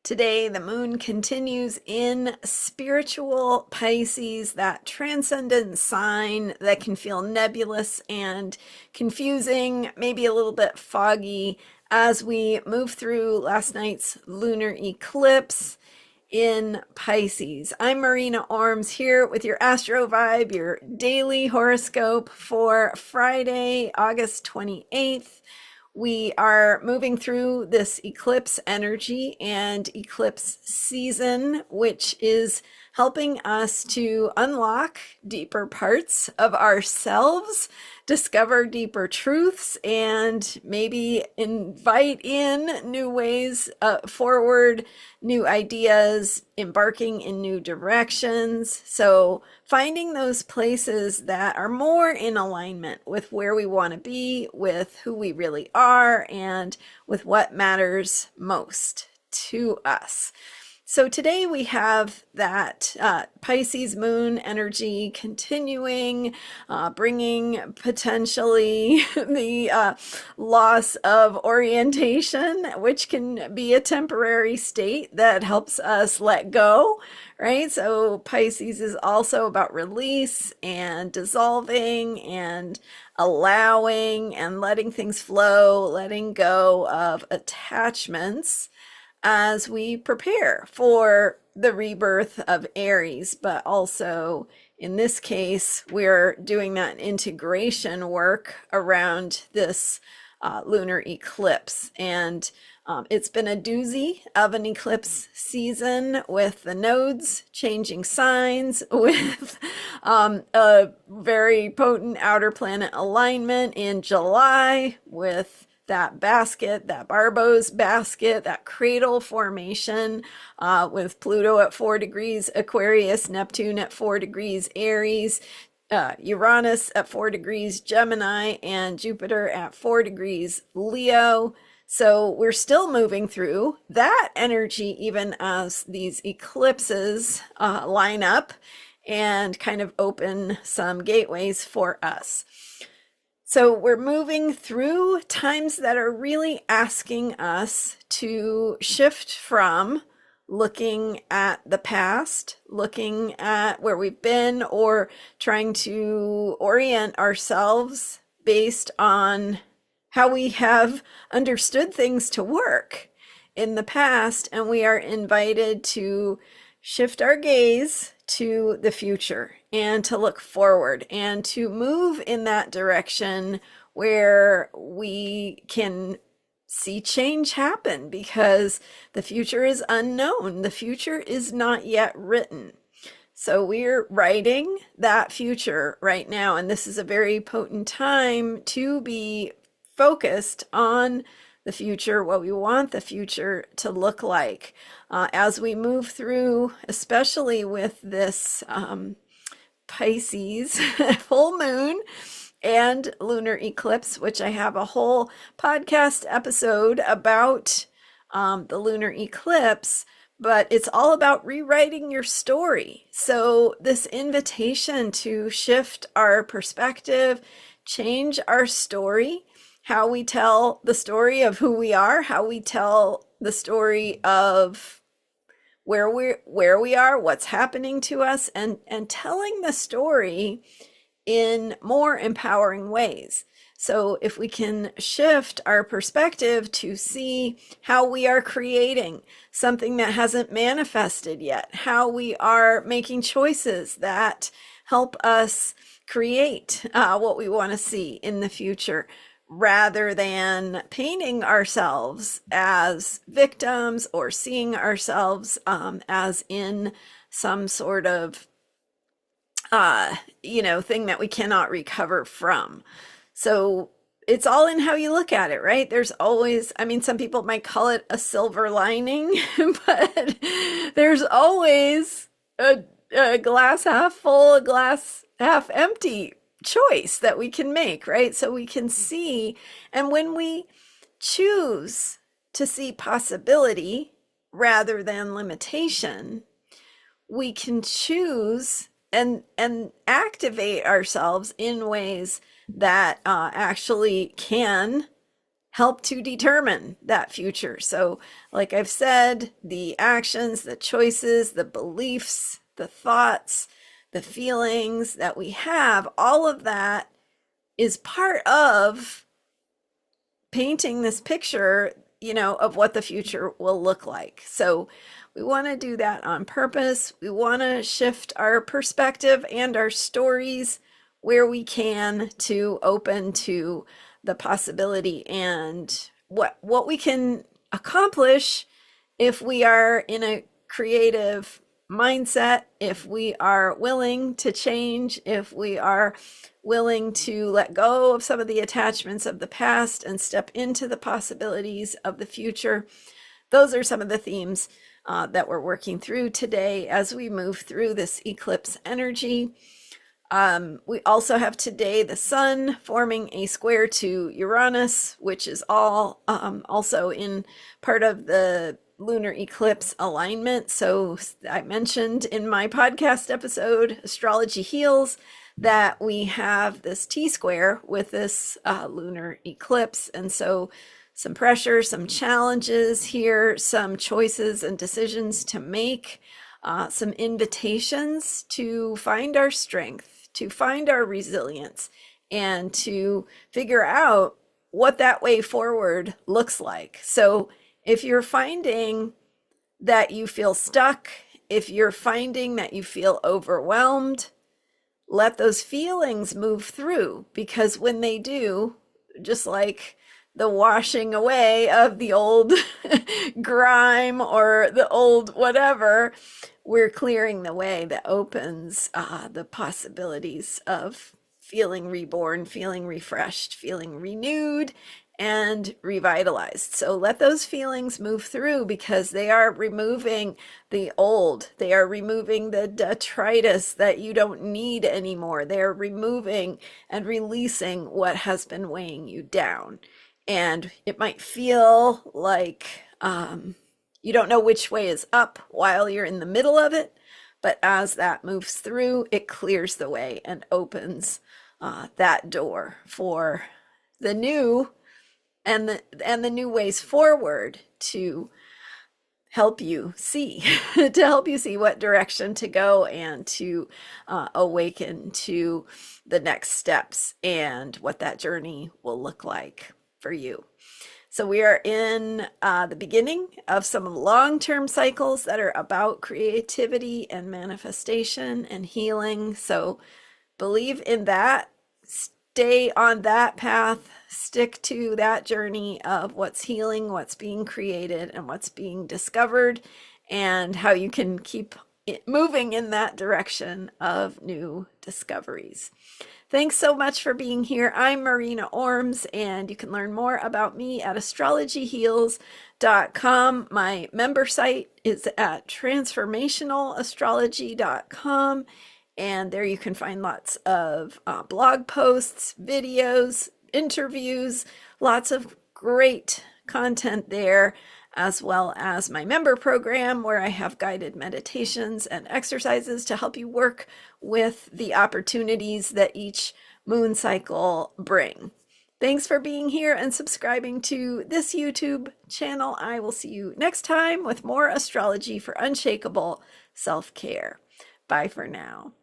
Today, the moon continues in spiritual Pisces, that transcendent sign that can feel nebulous and confusing, maybe a little bit foggy as we move through last night's lunar eclipse in Pisces. I'm Marina Orms here with your Astro Vibe, your daily horoscope for Friday, August 28th. We are moving through this eclipse energy and eclipse season, which is helping us to unlock deeper parts of ourselves, discover deeper truths, and maybe invite in new ways forward, new ideas, embarking in new directions. So finding those places that are more in alignment with where we want to be, with who we really are, and with what matters most to us. So today we have that Pisces moon energy continuing, bringing potentially the loss of orientation, which can be a temporary state that helps us let go, right? So Pisces is also about release and dissolving and allowing and letting things flow, letting go of attachments as we prepare for the rebirth of Aries. But also in this case, we're doing that integration work around this lunar eclipse. And it's been a doozy of an eclipse season with the nodes changing signs, with a very potent outer planet alignment in July, with that basket, that Barbo's basket, that cradle formation with Pluto at 4 degrees Aquarius, Neptune at 4 degrees Aries, Uranus at 4 degrees Gemini, and Jupiter at 4 degrees Leo. So we're still moving through that energy even as these eclipses line up and kind of open some gateways for us. So we're moving through times that are really asking us to shift from looking at the past, looking at where we've been, or trying to orient ourselves based on how we have understood things to work in the past. And we are invited to shift our gaze to the future and to look forward and to move in that direction where we can see change happen, because the future is unknown. The future is not yet written. So we're writing that future right now. And this is a very potent time to be focused on the future, what we want the future to look like as we move through, especially with this Pisces full moon and lunar eclipse, which I have a whole podcast episode about the lunar eclipse. But it's all about rewriting your story. So this invitation to shift our perspective, change our story, how we tell the story of who we are, how we tell the story of where we are, what's happening to us, and telling the story in more empowering ways. So if we can shift our perspective to see how we are creating something that hasn't manifested yet, how we are making choices that help us create what we want to see in the future, rather than painting ourselves as victims or seeing ourselves as in some sort of, thing that we cannot recover from. So it's all in how you look at it, right? There's always, some people might call it a silver lining, but there's always a glass half full, a glass half empty choice that we can make, right? So we can see, and when we choose to see possibility rather than limitation, we can choose and activate ourselves in ways that actually can help to determine that future. So, like I've said, the actions, the choices, the beliefs, the thoughts, the feelings that we have, all of that is part of painting this picture, of what the future will look like. So we want to do that on purpose. We want to shift our perspective and our stories where we can to open to the possibility and what we can accomplish if we are in a creative mindset, if we are willing to change, if we are willing to let go of some of the attachments of the past and step into the possibilities of the future. Those are some of the themes that we're working through today as we move through this eclipse energy. We also have today the sun forming a square to Uranus, which is all also in part of the lunar eclipse alignment. So I mentioned in my podcast episode, Astrology Heals, that we have this T-square with this lunar eclipse. And so some pressure, some challenges here, some choices and decisions to make, some invitations to find our strength, to find our resilience, and to figure out what that way forward looks like. So if you're finding that you feel stuck, if you're finding that you feel overwhelmed, let those feelings move through, because when they do, just like the washing away of the old grime or the old whatever, we're clearing the way that opens the possibilities of feeling reborn, feeling refreshed, feeling renewed, and revitalized. So let those feelings move through, because they are removing the old. They are removing the detritus that you don't need anymore. They are removing and releasing what has been weighing you down. And it might feel like you don't know which way is up while you're in the middle of it. But as that moves through, it clears the way and opens that door for the new and the new ways forward to help you see what direction to go, and to awaken to the next steps and what that journey will look like for you. So we are in the beginning of some long-term cycles that are about creativity and manifestation and healing. So believe in that. Stay on that path, stick to that journey of what's healing, what's being created, and what's being discovered, and how you can keep it moving in that direction of new discoveries. Thanks so much for being here. I'm Marina Orms, and you can learn more about me at astrologyheals.com. My member site is at transformationalastrology.com. And there you can find lots of blog posts, videos, interviews, lots of great content there, as well as my member program, where I have guided meditations and exercises to help you work with the opportunities that each moon cycle bring. Thanks for being here and subscribing to this YouTube channel. I will see you next time with more astrology for unshakable self-care. Bye for now.